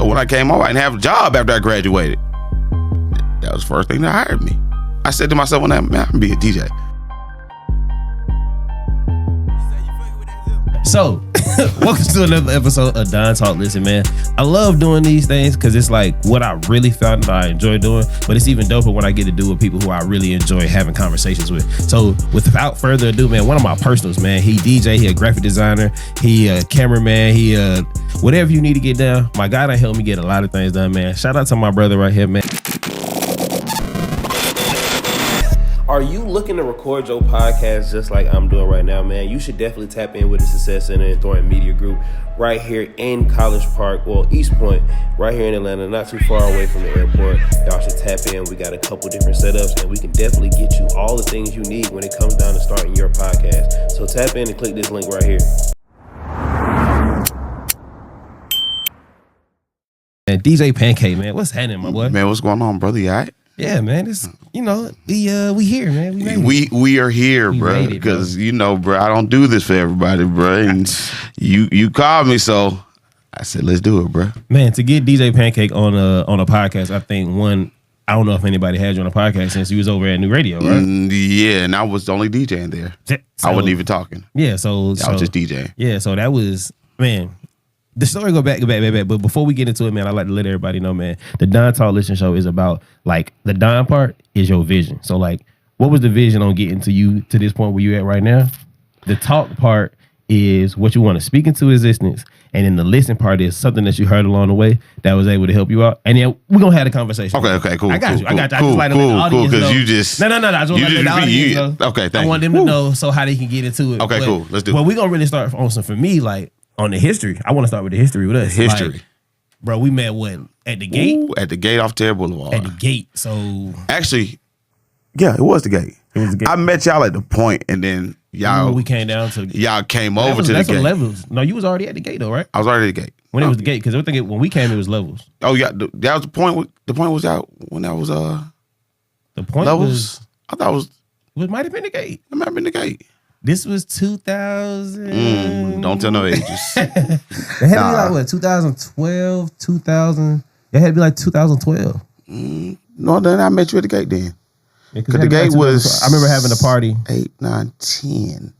So when I came home, I didn't have a job after I graduated. That was the first thing that hired me. I said to myself, man, I'm gonna be a DJ. So, welcome to another episode of Don Talk. Listen, man, I love doing these things because it's like what I really found that I enjoy doing, but it's even doper when I get to do with people who I really enjoy having conversations with. So, without further ado, man, one of my personals, man, he DJ, he a graphic designer, he a cameraman, he whatever you need to get done. My guy done helped me get a lot of things done, man. Shout out to my brother right here, man. Are you looking to record your podcast just like I'm doing right now, man? You should definitely tap in with the Success Center and Thornton Media Group right here in College Park, well, East Point, right here in Atlanta, not too far away from the airport. Y'all should tap in. We got a couple different setups, and we can definitely get you all the things you need when it comes down to starting your podcast. So tap in and click this link right here. And DJ Pancake, man, what's happening, my boy? Man, what's going on, brother? You all right? Yeah, man, it's, you know, we here, man. We are here, bro. Because you know, bro, I don't do this for everybody, bro. And you called me, so I said, let's do it, bro. Man, to get DJ Pancake on a podcast, I think I don't know if anybody had you on a podcast since you was over at New Radio, right? Yeah, and I was only DJing there. So, I wasn't even talking. Yeah, I was just DJing. Yeah, so that was, man. The story go back, but before we get into it, man, I like to let everybody know, man, the Don Talk Listen Show is about, like, the Don part is your vision. So, like, what was the vision on getting to you to this point where you at right now? The talk part is what you want to speak into existence, and then the listen part is something that you heard along the way that was able to help you out. And then we're going to have a conversation. Okay, cool. I got you. I just like to let the Cool, audience because know. you just... No. I just want to let the audience know. Okay, thank you. I want them to know so how they can get into it. Okay, cool. Let's do it. Well, we're going to really start on some, for me, like, on the history. I want to start with the history with us. History. Like, bro, we met when? At the gate? Ooh, at the gate off Terry Boulevard. At the gate. So actually, yeah, it was the gate. It was the gate. I met y'all at the point, and then y'all we came down to y'all came over to the that's gate. Levels. No, you was already at the gate though, right? I was already at the gate. When it was the gate, because when we came, it was Levels. Oh yeah, that was the point. The point was out when that was the point Levels. I thought it might have been the gate. It might have been the gate. This was 2000. Don't tell no ages. It had to be like what, 2012, 2000. It had to be like 2012. No, then I met you at the gate then. Because the gate was... I remember having a party. 8, 9, 10.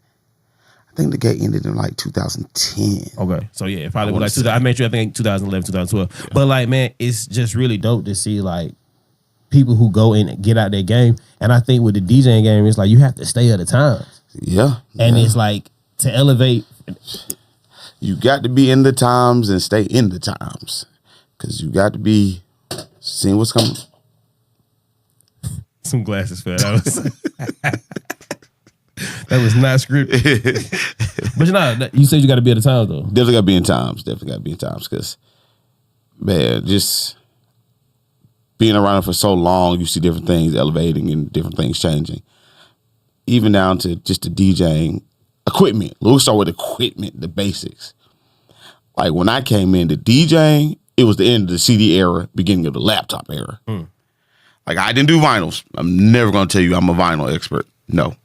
I think the gate ended in like 2010. Okay. So yeah, it probably was like I met you, I think 2011, 2012. Yeah. But like, man, it's just really dope to see like people who go in and get out their game. And I think with the DJing game, it's like you have to stay at the times. Yeah. And it's like to elevate. You got to be in the times and stay in the times. Because you got to be seeing what's coming. Some glasses for that. That was not scripted. But you said you got to be at the times though. Definitely got to be in times. Because, man, just being around it for so long, you see different things elevating and different things changing. Even down to just the DJing equipment. We'll start with equipment, the basics. Like when I came into DJing, it was the end of the CD era, beginning of the laptop era. Like I didn't do vinyls. I'm never going to tell you I'm a vinyl expert. No,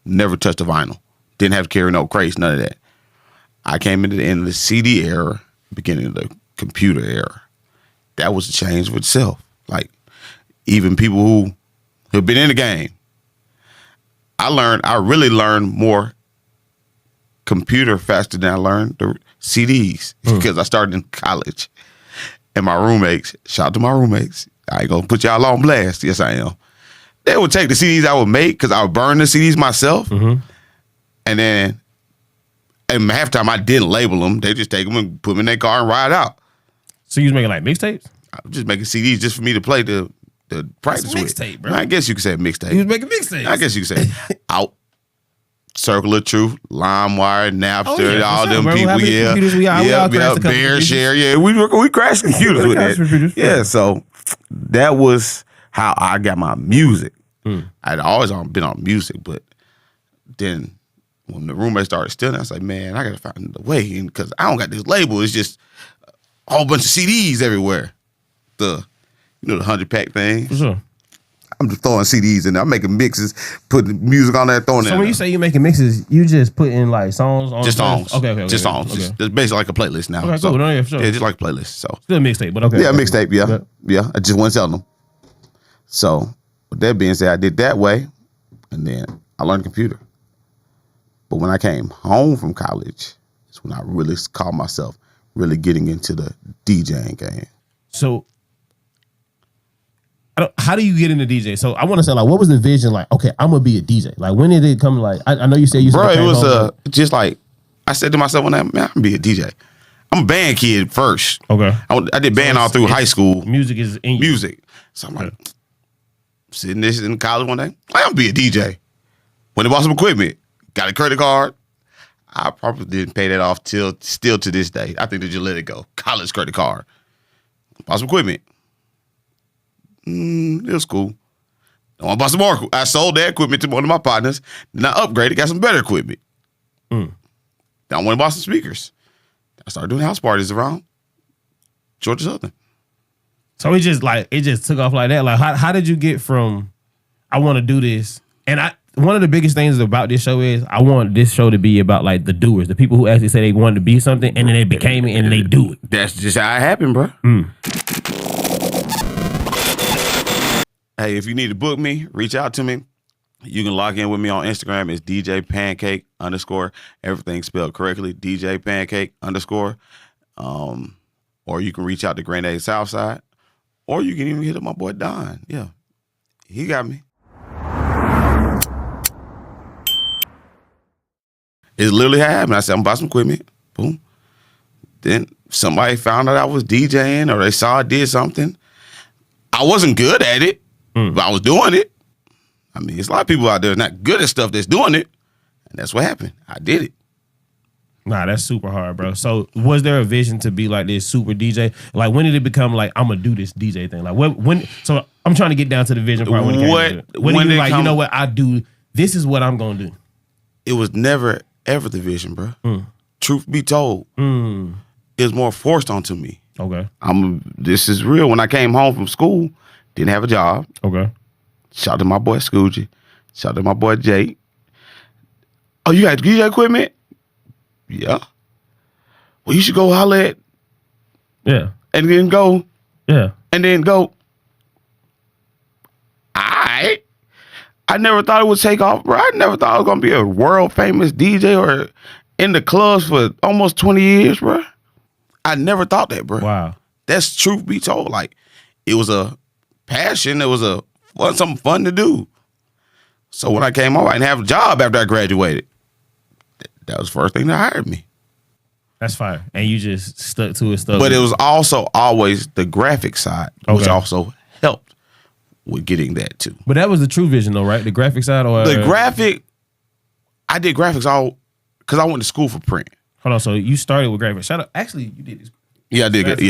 never touched a vinyl. Didn't have to carry no crates, none of that. I came into the end of the CD era, beginning of the computer era. That was a change for itself. Like even people who have been in the game, I really learned more computer faster than I learned the CDs because I started in college. And my roommates, shout out to my roommates, I ain't gonna put y'all on blast. Yes, I am. They would take the CDs I would make because I would burn the CDs myself. And then half the time I didn't label them. They just take them and put them in their car and ride out. So you was making like mixtapes? I was just making CDs just for me to play the practice with. Mixtape, bro. I guess you could say mixtape. He was making mixtapes. I guess you could say Out, Circle of Truth, LimeWire, Napster, all them people. Bear Share. Yeah, we crashed computers with that. Yeah, so that was how I got my music. I'd always been on music, but then when the roommate started stealing, I was like, man, I gotta find a way because I don't got this label. It's just a whole bunch of CDs everywhere. The 100-pack thing. For sure. I'm just throwing CDs in there. I'm making mixes, putting music on there, throwing it. So when you say you making mixes, you just put in like songs on just songs. Okay. Just songs. Okay. Just basically like a playlist now. Okay, so, cool. No, yeah, sure. Yeah, just like a playlist. So still a mixtape, but okay. Yeah, mixtape. Yeah. I just wasn't selling them. So with that being said, I did that way, and then I learned computer. But when I came home from college, it's when I really called myself really getting into the DJing game. So, how do you get into DJ? So I want to say, like, what was the vision? Like, okay, I'm gonna be a DJ. Like, when did it come? Like, I know you said you. Bro, it was just like I said to myself one night, man, I'm gonna be a DJ. I'm a band kid first. Okay, I did band all through high school. Music is in you. Music. So I'm like sitting this in college one day. I'm gonna be a DJ. When they bought some equipment, got a credit card. I probably didn't pay that off still to this day. I think they just let it go. College credit card. Bought some equipment. It was cool. I want to buy some more. I sold that equipment to one of my partners. Then I upgraded, got some better equipment. Then I went and bought some speakers. I started doing house parties around Georgia Southern. So it just took off like that. Like, how did you get from I want to do this? And one of the biggest things about this show is I want this show to be about like the doers, the people who actually say they wanted to be something and then they became it and they do it. That's just how it happened, bro. Hey, if you need to book me, reach out to me. You can log in with me on Instagram. It's DJ Pancake _ everything spelled correctly. DJ Pancake _ or you can reach out to Grenade Southside, or you can even hit up my boy Don. Yeah, he got me. It's literally happened. I said, I'm about some equipment. Boom. Then somebody found out I was DJing, or they saw I did something. I wasn't good at it, but I was doing it. I mean, there's a lot of people out there not good at stuff that's doing it. And that's what happened. I did it. Nah, that's super hard, bro. So was there a vision to be like this super DJ? Like, when did it become like, I'm going to do this DJ thing? Like, when? So I'm trying to get down to the vision part. When you like, you know what, I do, this is what I'm going to do. It was never, ever the vision, bro. Truth be told. It was more forced onto me. Okay. This is real. When I came home from school, didn't have a job. Okay. Shout out to my boy Scoogie. Shout out to my boy Jake. Oh, you got DJ equipment? Yeah. Well, you should go holler at. Yeah. And then go. Yeah. And then go. All right. I never thought it would take off, bro. I never thought I was going to be a world famous DJ or in the clubs for almost 20 years, bro. I never thought that, bro. Wow. That's truth be told. Like, it was a passion. It was something fun to do. So when I came home, I didn't have a job after I graduated. That was the first thing that hired me. That's fine. And you just stuck to it. But it was also always the graphic side, which also helped with getting that too. But that was the true vision though, right? The graphic side? Or the graphic, I did graphics all because I went to school for print. Hold on, so you started with graphics. Shout out. Actually, you did this. Yeah, I did.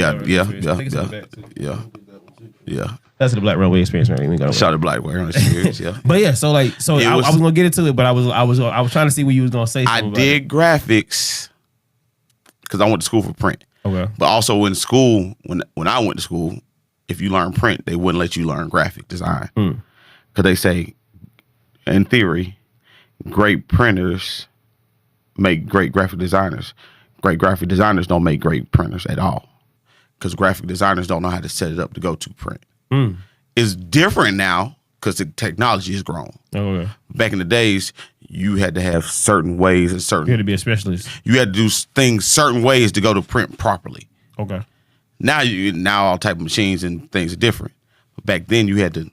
Yeah. That's the Black Runway experience, man. Shout out to Black Runway experience, yeah. But yeah, so I was gonna get into it, but I was trying to see what you was gonna say. I did graphics because I went to school for print. Okay. But also in school, when I went to school, if you learn print, they wouldn't let you learn graphic design. Because they say, in theory, great printers make great graphic designers. Great graphic designers don't make great printers at all. Because graphic designers don't know how to set it up to go to print. It's different now because the technology has grown. Okay. Back in the days, you had to have certain ways and certain. You had to be a specialist. You had to do things certain ways to go to print properly. Okay. Now all type of machines and things are different. But back then you had to.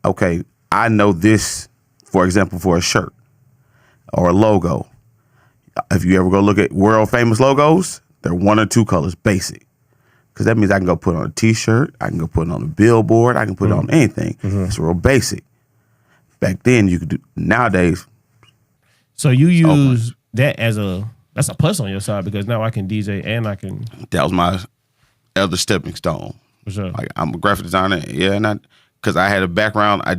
Okay, I know this, for example, for a shirt or a logo. If you ever go look at world famous logos, they're one or two colors, basic. Because that means I can go put it on a t-shirt, I can go put it on a billboard, I can put it on anything. It's real basic. Back then you could do, nowadays. So you use that that's a plus on your side because now I can DJ and I can. That was my other stepping stone. For sure. Like I'm a graphic designer, and because I had a background, I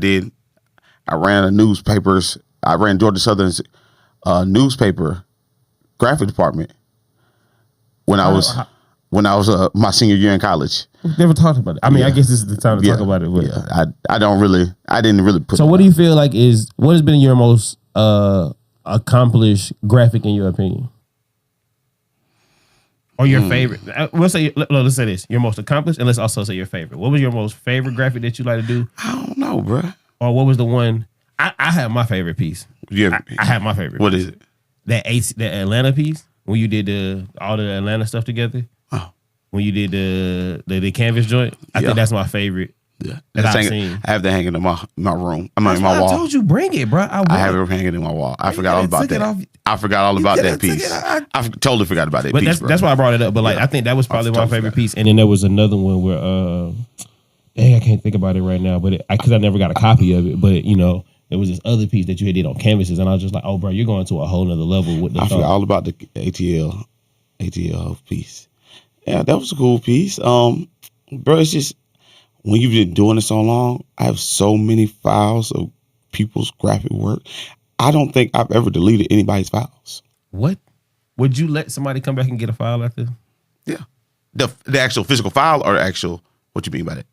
ran newspapers, I ran Georgia Southern's newspaper graphic department when I was my senior year in college. We've never talked about it. I mean, I guess this is the time to talk about it. But I didn't really put. So, what do you feel like what has been your most accomplished graphic in your opinion, or your favorite? Let's say this: your most accomplished, and let's also say your favorite. What was your most favorite graphic that you like to do? I don't know, bro. Or what was the one? I have my favorite piece. Yeah, I have my favorite. What piece. is it? That Atlanta piece when you did all the Atlanta stuff together. Oh, when you did the canvas joint, I think that's my favorite. Yeah, that I've seen. I have that hanging in my room. I mean, in my wall. I told you bring it, bro. I have it hanging in my wall. I forgot all about that. I forgot all about that piece. I totally forgot about that piece. That's why I brought it up. But like, I think that was probably my favorite piece. And then there was another one where, dang, I can't think about it right now. But because I never got a copy of it. But you know, there was this other piece that you did on canvases, and I was just like, oh, bro, you're going to a whole nother level with the. I forgot all about the ATL piece. Yeah, that was a cool piece. Bro, it's just. When you've been doing it so long, I have so many files of people's graphic work. I don't think I've ever deleted anybody's files. What? Would you let somebody come back and get a file after? Yeah. The actual physical file or the actual, what you mean by that?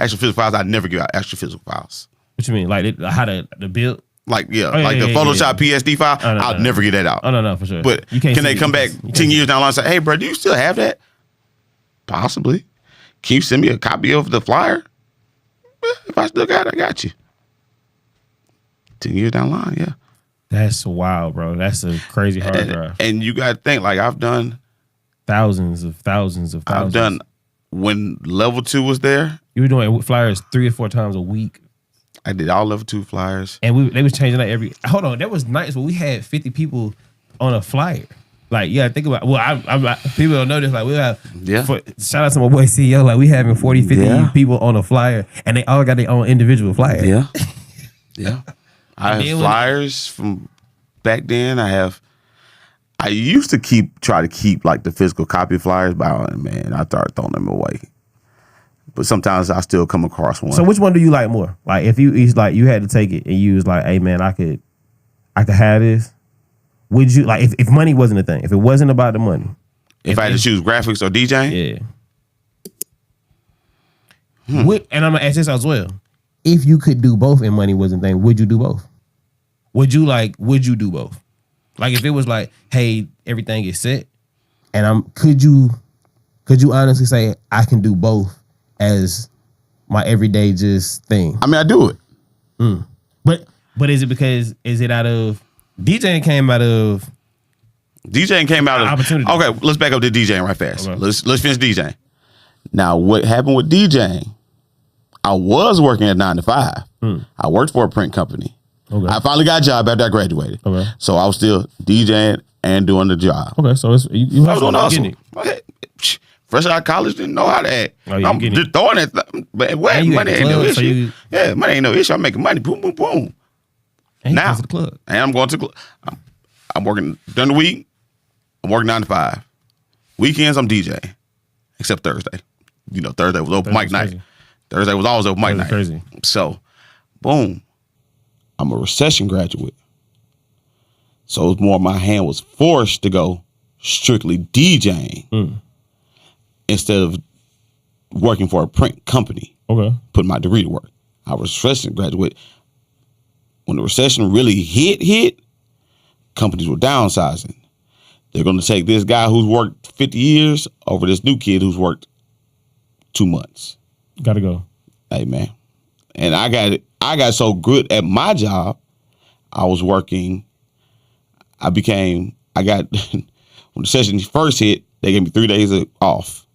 Actual physical files, I never give out actual physical files. What you mean? Like how the build? Like, the Photoshop PSD file, I'll never get that out. Oh, no, for sure. But can they come back 10 years down the line and say, hey, bro, do you still have that? Possibly. Can you send me a copy of the flyer? If I still got it, I got you. 10 years down the line, yeah. That's wild, bro. That's a crazy hard drive. And you got to think, like, I've done... Thousands of thousands. I've done, when level 2 was there... You were doing flyers 3 or 4 times a week. I did all level 2 flyers. And they was changing that every... Hold on, that was nice, but we had 50 people on a flyer. Like, yeah, think about. Well, I'm people don't know this. Like, we have. Yeah. Shout out to my boy CEO. Like, we having 40, 50 people on a flyer, and they all got their own individual flyer. Yeah. Yeah. I have flyers from back then. I used to try to keep like the physical copy flyers, but I started throwing them away. But sometimes I still come across one. So which one do you like more? Like, if you had to take it and you was like, hey man, I could have this. Would you like if money wasn't a thing? If it wasn't about the money, if I had to choose graphics or DJing, yeah. And I'm gonna ask this as well: if you could do both and money wasn't a thing, would you do both? Would you do both? Like if it was like, hey, everything is set, and could you honestly say I can do both as my everyday just thing? I mean, I do it. But is it out of DJing came out of opportunity. Okay, let's back up to DJing right fast. Okay. Let's finish DJing. Now, what happened with DJing? I was working at 9 to 5. I worked for a print company. Okay. I finally got a job after I graduated. Okay. So I was still DJing and doing the job. Okay, so you I was doing awesome. Fresh out of college, didn't know how to act. I'm just throwing it. But money ain't no issue. Money ain't no issue. I'm making money. Boom, boom, boom. And now, to the club. And I'm going to the club. I'm working during the week. I'm working 9 to 5. Weekends, I'm DJing. Except Thursday. You know, Thursday was open mic night. Thursday was always open mic night. Crazy. So, boom. I'm a recession graduate. So it's more my hand was forced to go strictly DJing instead of working for a print company. Okay. Putting my degree to work. I was a recession graduate. When the recession really hit, companies were downsizing. They're going to take this guy who's worked 50 years over this new kid who's worked 2 months. Gotta go. Hey, man. And I got so good at my job, I was working. When the session first hit, they gave me 3 days off.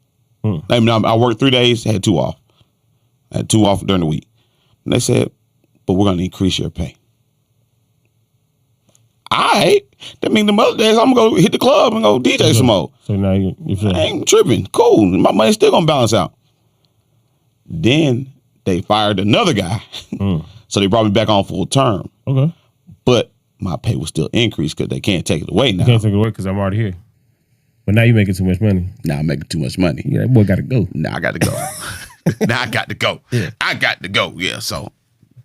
I mean, I worked 3 days, had 2 off. I had 2 off during the week. And they said, but we're going to increase your pay. All right. That means the other days I'm going to go hit the club and go DJ some more. So now you I ain't tripping. Cool. My money's still going to balance out. Then they fired another guy. So they brought me back on full term. Okay. But my pay was still increased because they can't take it away now. You can't take it away because I'm already here. But now you're making too much money. Now I'm making too much money. Yeah, that boy got to go. Now I got to go. Now I got to go. Yeah. I got to go. Yeah, so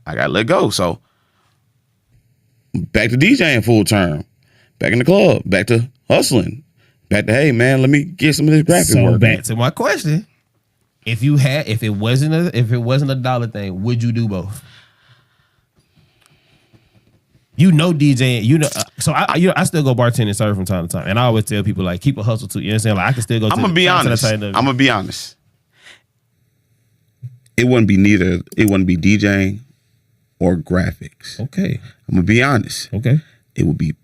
I got to let go. So back to DJing full term. Back in the club. Back to hustling. Back to, hey, man, let me get some of this graphic work. So back to my question. if it wasn't a dollar thing, would you do both? DJing, so I still go bartend and serve from time to time, and I always tell people like keep a hustle too. You know what I'm saying? Like I can still go. I'm gonna be honest. It wouldn't be neither. It wouldn't be DJing or graphics. Okay. I'm gonna be honest. Okay. It would be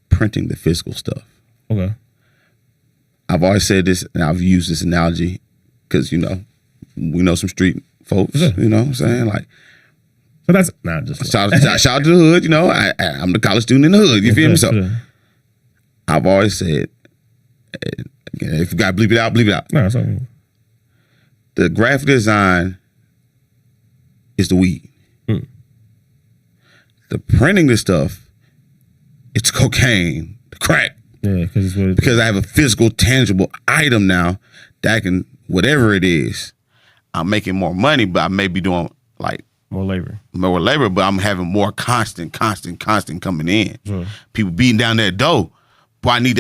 printing the physical stuff. Okay. I've always said this, and I've used this analogy because we know some street folks. Sure. You know what I'm saying? Like. So that's not just shout out to the hood. I'm the college student in the hood. You feel me? So I've always said, if you got to bleep it out, bleep it out. No, it's okay. The graphic design is the weed. The printing the stuff, it's cocaine, the crack. Yeah, because I have a physical, tangible item now that I can, whatever it is, I'm making more money, but I may be doing like more labor, but I'm having more constant coming in. Sure. People beating down that door. Boy, I need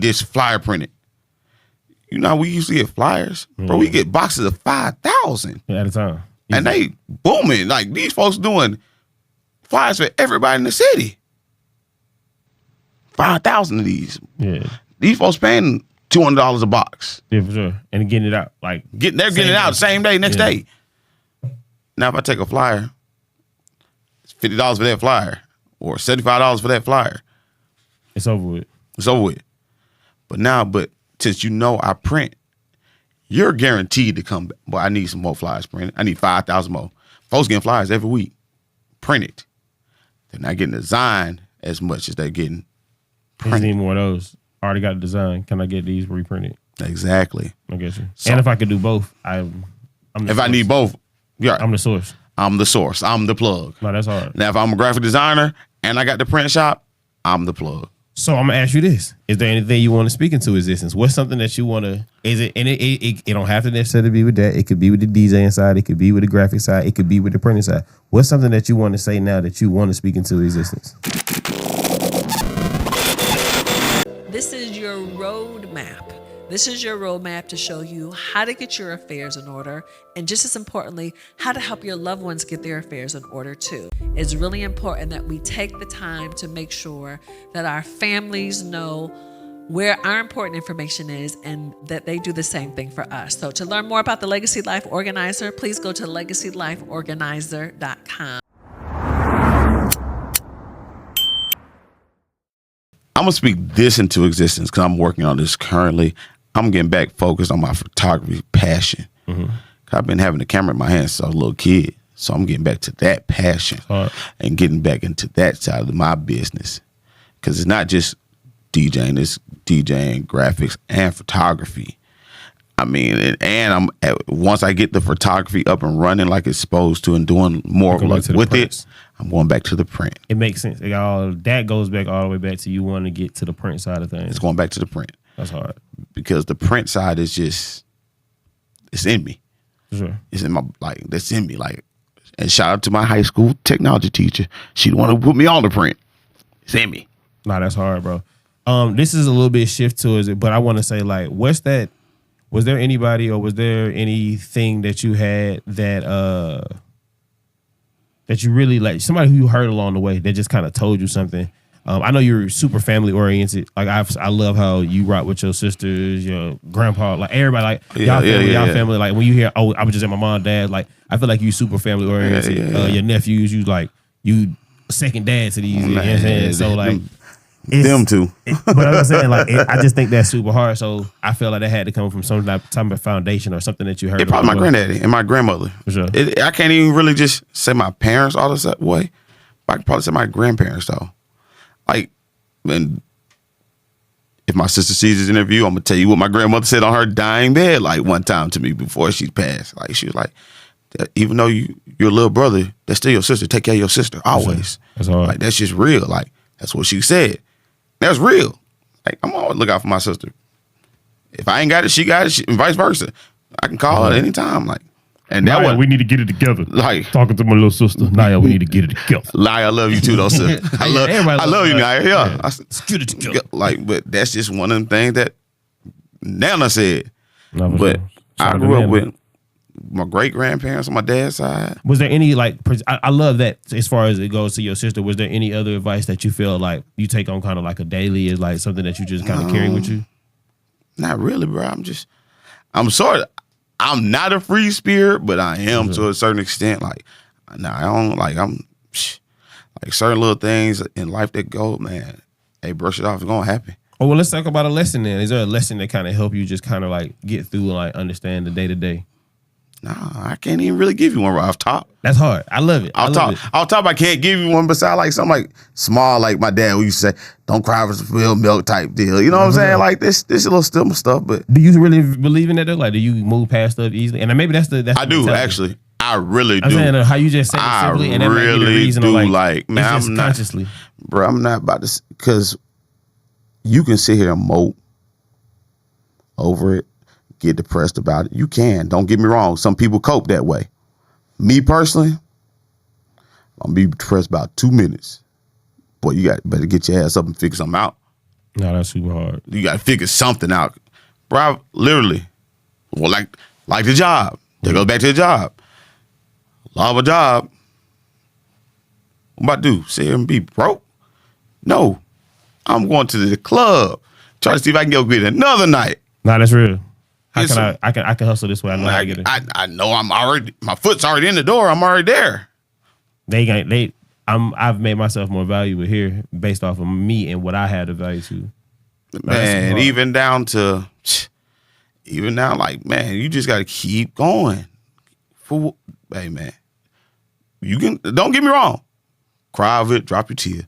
this flyer printed. You know how we used to get flyers? Bro, we get boxes of 5,000 at a time. And they booming. Like these folks doing flyers for everybody in the city. 5,000 of these. Yeah. These folks paying $200 a box. Yeah, for sure. And getting it out. Like getting it out the same day, next day. Now, if I take a flyer, it's $50 for that flyer or $75 for that flyer. It's over with. It's over with. But since I print, you're guaranteed to come back. Boy, I need some more flyers printed. I need 5,000 more. Folks getting flyers every week. Printed. They're not getting designed as much as they're getting printed. I need more of those. I already got the design. Can I get these reprinted? Exactly. I get you. So, and if I could do both, I'm the source. I need both, yeah. I'm the source. I'm the source. I'm the plug. No, that's hard. Now, if I'm a graphic designer and I got the print shop, I'm the plug. So I'm gonna ask you this: is there anything you want to speak into existence? What's something that you want to? Is it? And it don't have to necessarily be with that. It could be with the DJing side. It could be with the graphic side. It could be with the printing side. What's something that you want to say now that you want to speak into existence? This is your roadmap. This is your roadmap to show you how to get your affairs in order, and just as importantly, how to help your loved ones get their affairs in order too. It's really important that we take the time to make sure that our families know where our important information is and that they do the same thing for us. So to learn more about the Legacy Life Organizer, please go to LegacyLifeOrganizer.com. I'm going to speak this into existence because I'm working on this currently. I'm getting back focused on my photography passion. Mm-hmm. I've been having a camera in my hand since I was a little kid. So I'm getting back to that passion and getting back into that side of my business. Because it's not just DJing, it's DJing, graphics, and photography. I mean, once I get the photography up and running like it's supposed to and doing more with it, I'm going back to the print. It makes sense. That goes back all the way back to you wanting to get to the print side of things. It's going back to the print. That's hard. Because the print side is just, it's in me. Sure. It's in that's in me. And shout out to my high school technology teacher. She the one who put me on the print. It's in me. Nah, that's hard, bro. This is a little bit shift towards it, but I want to say, was there anybody or was there anything that you had that you really somebody who you heard along the way that just kind of told you something? I know you're super family oriented. I love how you rock with your sisters, your grandpa, everybody, y'all family. Like when you hear, I was just at my mom and dad. I feel like you super family oriented. Your nephews, you second dad to these. You know what I'm saying? So them too. But I'm saying I just think that's super hard. So I feel like that had to come from some type of foundation or something that you heard. It probably my granddaddy and my grandmother. For sure. I can't even really just say my parents all this way. But I could probably say my grandparents though. And if my sister sees this interview, I'm gonna tell you what my grandmother said on her dying bed one time to me before she passed. She was like, even though you're a little brother, that's still your sister. Take care of your sister always. That's hard. That's just real. That's what she said. That's real. I'm always look out for my sister. If I ain't got it, she got it, and vice versa. I can call her anytime. And that Naya, we need to get it together. Talking to my little sister, Naya, we need to get it together. Naya, I love you too, though, sir. I love you, Naya. Yeah. Let's get it together. But that's just one of them things that Nana said. No, but sure. I grew up with my great grandparents on my dad's side. Was there any like? I love that as far as it goes to your sister. Was there any other advice that you feel like you take on kind of like a daily, is like something that you just kind of carry with you? Not really, bro. I'm not a free spirit, but I am to a certain extent. Like, nah, I don't like. Like certain little things in life that go, man. Hey, brush it off. It's gonna happen. Oh, well, let's talk about a lesson then. Is there a lesson that kind of help you just kind of like get through and like understand the day to day? Nah, I can't even really give you one right off top. That's hard. I love it. Off top, I can't give you one beside like something like small, like my dad used to say, "Don't cry for spilled milk" type deal. You know what I'm saying? Like this little simple stuff. But do you really believe in that though? Like, do you move past stuff easily? And maybe that's I do actually. I really do. I'm saying how you just say it simply, and that might be the reason. Like, man, I'm not consciously, bro. I'm not about to, because you can sit here and mope over it, get depressed about it. You can. Don't get me wrong. Some people cope that way. Me personally, I'm gonna be depressed about 2 minutes. Boy, you better get your ass up and figure something out. No, that's super hard. You got to figure something out, bro. Literally, well, like the job. That goes back to the job. Love a job. What am I about to do? Sit here and be broke? No. I'm going to the club. Try to see if I can go get another night. Nah, that's real. How can I can hustle this way? I know how to get it. I know my foot's already in the door. I'm already there. I've made myself more valuable here based off of me and what I had to value to. Man, even down, like, man, you just got to keep going. Hey, man, you can, don't get me wrong, cry of it, drop your tear,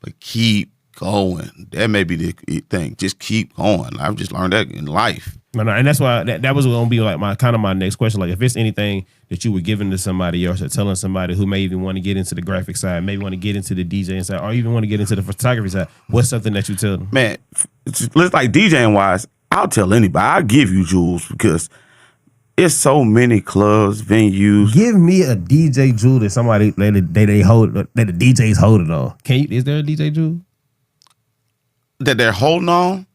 but keep going. That may be the thing. Just keep going. I've just learned that in life. No, and that's why that was going to be like my next question. Like, if it's anything that you were giving to somebody else or telling somebody who may even want to get into the graphic side, maybe want to get into the DJing side, or even want to get into the photography side, what's something that you tell them? Man, it's like DJing wise, I'll tell anybody. I'll give you jewels because it's so many clubs, venues. Give me a DJ jewel that somebody they hold, that the DJs holding on. Is there a DJ jewel that they're holding on?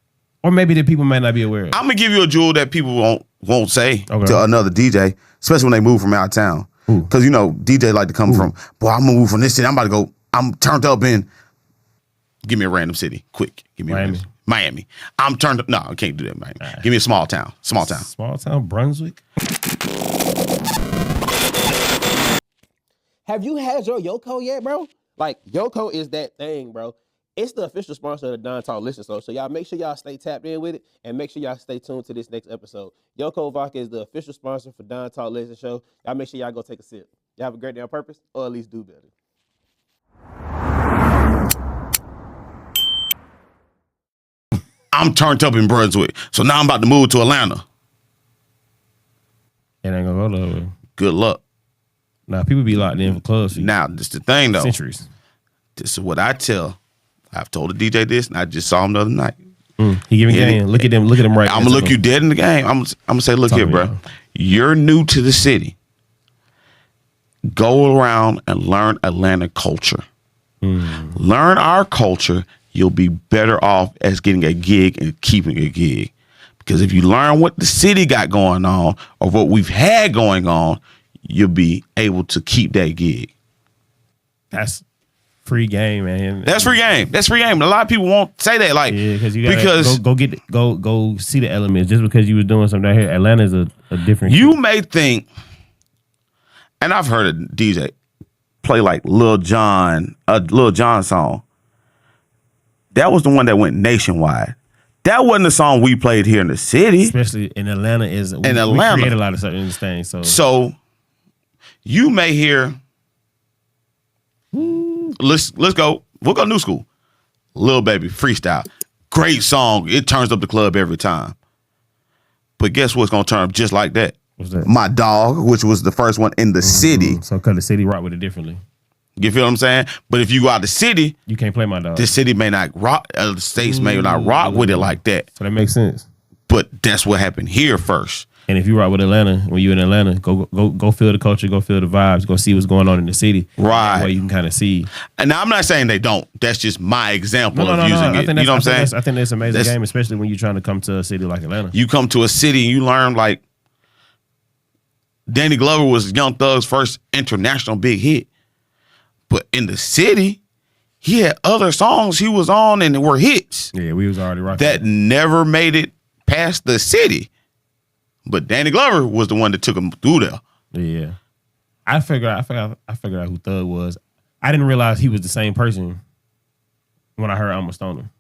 Or maybe that people might not be aware of. I'm gonna give you a jewel that people won't say to another DJ, especially when they move from out of town. Because you know, DJ like to come from, boy, I'm gonna move from this city. I'm about to go. I'm turned up in. Give me a random city, quick. Give me Miami. I'm turned up. No, I can't do that. Miami. Give me a small town. Small town, Brunswick. Have you had your Yoko yet, bro? Like, Yoko is that thing, bro. It's the official sponsor of the Don Talk Listen Show. So y'all make sure y'all stay tapped in with it and make sure y'all stay tuned to this next episode. Yoko Vodka is the official sponsor for Don Talk Listen Show. Y'all make sure y'all go take a sip. Y'all have a great day on purpose, or at least do better. I'm turned up in Brunswick. So now I'm about to move to Atlanta. It ain't gonna go that way. Good luck. Now, people be locked in for clubs. Now, this is the thing, though. Centuries. This is what I tell. I've told the DJ this, and I just saw him the other night. He giving game. Look at them right now. I'm going to look you dead in the game. I'm going to say, look here, bro. You're new to the city. Go around and learn Atlanta culture. Learn our culture. You'll be better off as getting a gig and keeping a gig. Because if you learn what the city got going on or what we've had going on, you'll be able to keep that gig. That's free game, man. That's free game. That's free game. A lot of people won't say that. Like, yeah, because you gotta go see the elements. Just because you was doing something down here, Atlanta's a different. You may think, and I've heard a DJ play like Lil Jon song. That was the one that went nationwide. That wasn't the song we played here in the city. Especially in Atlanta, we create a lot of certain things. So you may hear, let's go. We'll go new school. Lil Baby freestyle, great song. It turns up the club every time. But guess what's gonna turn up just like that? What's that? My Dog, which was the first one in the city. So because the city rock with it differently. You feel what I'm saying? But if you go out the city, you can't play My Dog. The city may not rock. The states may not rock with it like that. So that makes sense. But that's what happened here first. And if you rock with Atlanta, when you're in Atlanta, go feel the culture, go feel the vibes, go see what's going on in the city. Right. That way you can kind of see. And now I'm not saying they don't. That's just my example of using it. You know what I'm saying? I think that's an amazing game, especially when you're trying to come to a city like Atlanta. You come to a city and you learn, like, Danny Glover was Young Thug's first international big hit. But in the city, he had other songs he was on and were hits. Yeah, we was already rocking. That never made it past the city. But Danny Glover was the one that took him through there. Yeah. I figured out who Thug was. I didn't realize he was the same person when I heard I'm a Stoner.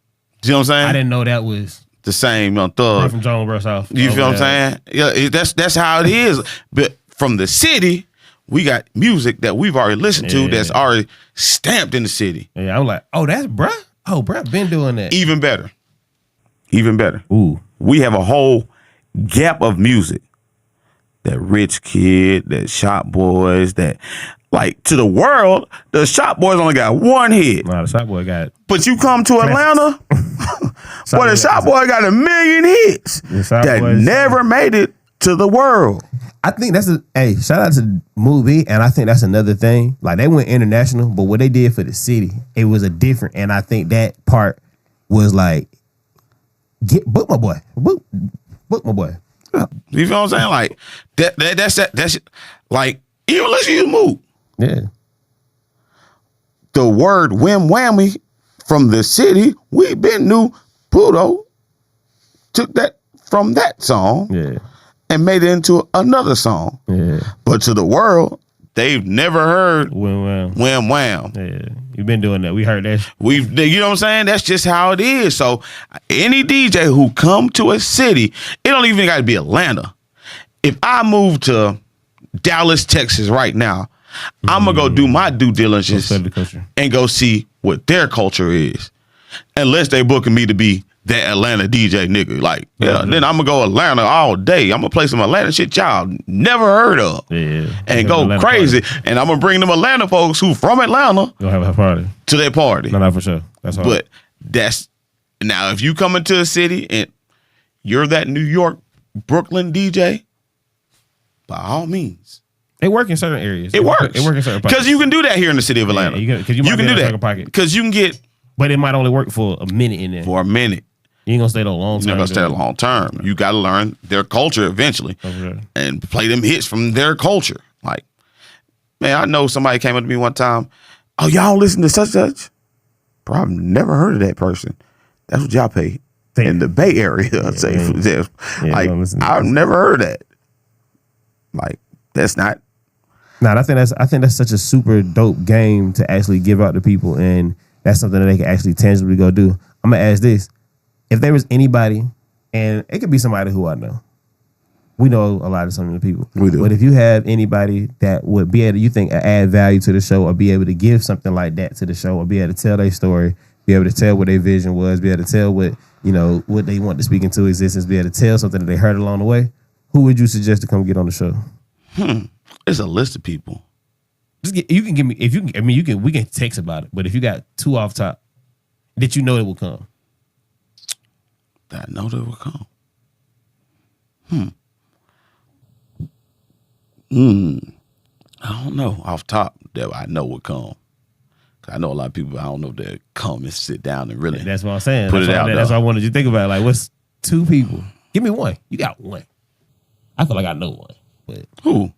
You know what I'm saying? I didn't know that was the same Young Thug. from John Brush off. You feel what I'm saying? Yeah, that's how it is. But from the city, we got music that we've already listened to that's already stamped in the city. Yeah, I'm like, oh, that's bruh. Oh, bruh, been doing that. Even better. Even better. Ooh. We have a whole gap of music. That Rich Kid, that Shop Boys, that like to the world, the Shop Boys only got one hit. Nah, the Shop Boy got. But you come to Atlanta, boy, the Shop Boy got 1 million hits that never made it to the world. I think that's shout out to Movie, and I think that's another thing. Like they went international, but what they did for the city, it was a different, and I think that part was like, book my boy, book my boy. You feel what I'm saying? Like that's like even let's use Mood. Yeah. The word whim whammy from the city, we been knew Pluto took that from that song and made it into another song. Yeah. But to the world, they've never heard Wham Wham. Yeah. You've been doing that. We heard that. You know what I'm saying? That's just how it is. So any DJ who come to a city, it don't even got to be Atlanta. If I move to Dallas, Texas right now, I'm going to go do my due diligence and go see what their culture is. Unless they booking me to be that Atlanta DJ nigga. Like, then I'm going to go Atlanta all day. I'm going to play some Atlanta shit y'all never heard of. Yeah. And go Atlanta crazy. Party. And I'm going to bring them Atlanta folks who from Atlanta go have a party to their party. No, for sure. That's hard. But that's, now if you come into a city and you're that New York, Brooklyn DJ, by all means. It works in certain areas. It works. It works in certain pockets. Because you can do that here in the city of Atlanta. Yeah, you can do that. Because you can get. But it might only work for a minute in there. For a minute. You ain't gonna stay there long term. You're not gonna stay there long term. You gotta learn their culture eventually. Okay. And play them hits from their culture. Like, man, I know somebody came up to me one time. Oh, y'all listen to such? Bro, I've never heard of that person. That's what y'all pay in the Bay Area. I'd say. Like, I've never heard of that. Like, that's not. Nah, I think that's such a super dope game to actually give out to people, and that's something that they can actually tangibly go do. I'm gonna ask this: if there was anybody, and it could be somebody who I know, we know a lot of some of the people. We do. But if you have anybody that would be able to, you think, add value to the show, or be able to give something like that to the show, or be able to tell their story, be able to tell what their vision was, be able to tell what what they want to speak into existence, be able to tell something that they heard along the way, who would you suggest to come get on the show? It's a list of people. You can give me if you can. I mean, we can text about it. But if you got two off top that you know it will come, that I know that will come. I don't know off top that I know will come. I know a lot of people. I don't know that come and sit down and really. That's what I'm saying. Put it out. That's what I wanted you to think about. Like, what's two people? Give me one. You got one. I feel like I know one. But who?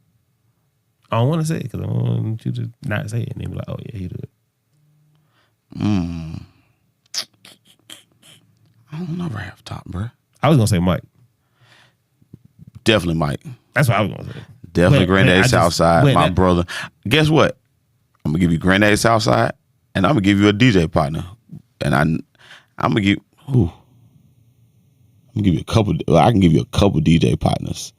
I don't want to say it because I want you to not say it and then be like, oh yeah, he do it. I don't know right off top, bro. I was gonna say Mike. Definitely Mike. That's what I was gonna say. Definitely Grenade Southside, my brother. Guess what? I'm gonna give you Grenade Southside, and I'm gonna give you a DJ partner, and I'm gonna give. I'm gonna give you a couple. I can give you a couple DJ partners.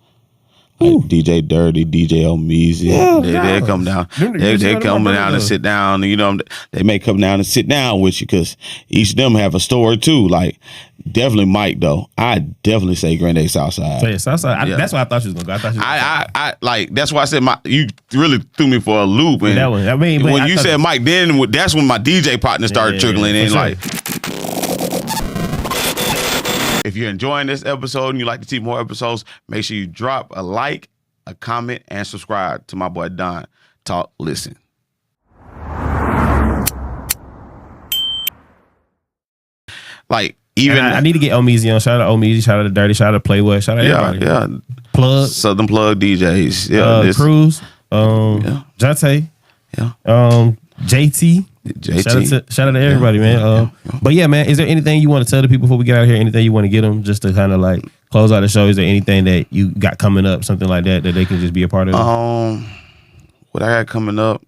Like DJ Dirty, DJ O'Meezy. They come down. They come down and sit down. They may come down and sit down with you because each of them have a story too. Like definitely Mike though. I definitely say Grenade Southside. So yeah, Southside. That's why I thought you was gonna go. I like that's why I said you really threw me for a loop. And that one. I mean, when you said Mike, then that's when my DJ partner started trickling in. Sure. Like. If you're enjoying this episode and you'd like to see more episodes, make sure you drop a like, a comment, and subscribe to my boy Don Talk Listen. Like, Even I need to get Omeezy on. Shout out to Omeezy. Shout out to Dirty. Shout out to Playboy. Shout out to everybody. Yeah. Plug. Southern Plug DJs. Yeah. Cruz. Jonte. Yeah. JT. Shout out to everybody, man. But yeah, man, is there anything you want to tell the people before we get out of here? Anything you want to get them just to kind of like close out the show? Is there anything that you got coming up, something like that they can just be a part of? What I got coming up,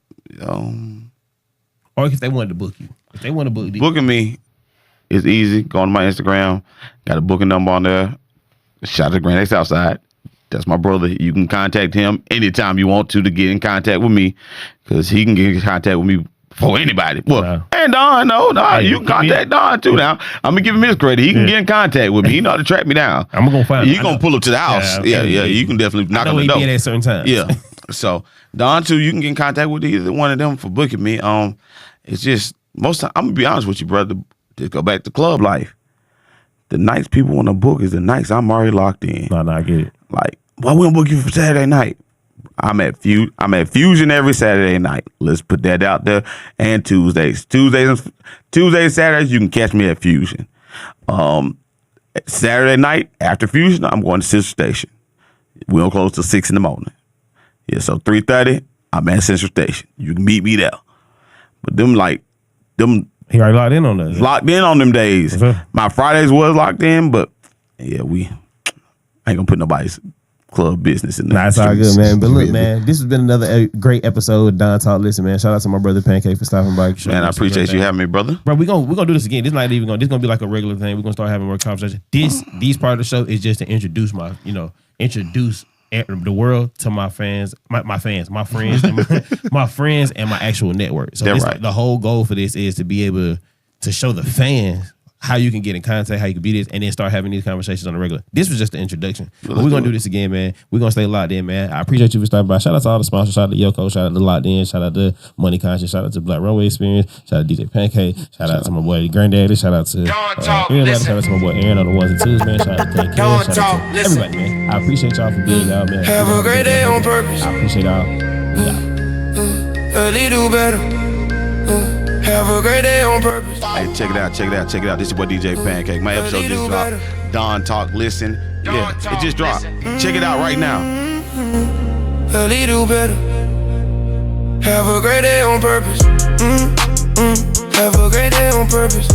or if they wanted to book you, if they want to book booking me is easy. Go on my Instagram, got a booking number on there. Shout out to Grand X Outside. That's my brother. You can contact him anytime you want to get in contact with me, because he can get in contact with me for anybody. Well, and Don, you can contact Don too now. I'm going to give him his credit. He can get in contact with me. He know how to track me down. I'm going to find him. He's going to pull up to the house. Yeah. You can definitely knock on the door. He be at certain times. Yeah. So, Don too, you can get in contact with either one of them for booking me. It's just, most time, I'm going to be honest with you, brother, to go back to club life. The nights people want to book is the nights I'm already locked in. No, I get it. Like, why we don't book you for Saturday night? I'm at Fusion every Saturday night. Let's put that out there. And Tuesdays and Saturdays, you can catch me at Fusion. Saturday night after Fusion, I'm going to Central Station. We don't close till 6 in the morning. Yeah, so 3:30, I'm at Central Station. You can meet me there. But them he already locked in on that. Locked in on them days. Okay. My Fridays was locked in, but yeah, I ain't gonna put nobody's club business in there. That's all good, man. But look, man, this has been another great episode of Don Talk. Listen, man, shout out to my brother Pancake for stopping by. Man, I appreciate you having me, brother. Bro, we're gonna do this again. This gonna be like a regular thing. We're gonna start having more conversation. These part of the show is just to introduce the world to my fans, my friends, and my friends and my actual network. So the whole goal for this is to be able to show the fans how you can get in contact, how you can be this, and then start having these conversations on the regular. This was just the introduction. But we're going to do this again, man. We're going to stay locked in, man. I appreciate you for stopping by. Shout out to all the sponsors. Shout out to Yoko. Shout out to Locked In. Shout out to Money Conscious. Shout out to Black Runway Experience. Shout out to DJ Pancake. Shout out to my boy Granddaddy. Shout out to everybody. Shout out to my boy Aaron on the ones and twos, man. Shout out to Thank You. Shout out to everybody, man. I appreciate y'all for being out, man. Have a great day on purpose. I appreciate y'all. Yeah. A little better. Have a great day on purpose. Hey, check it out. This is your boy DJ Pancake. My episode just dropped. Don Talk, listen. Yeah, it just dropped. Check it out right now. A little better. Have a great day on purpose. Have a great day on purpose.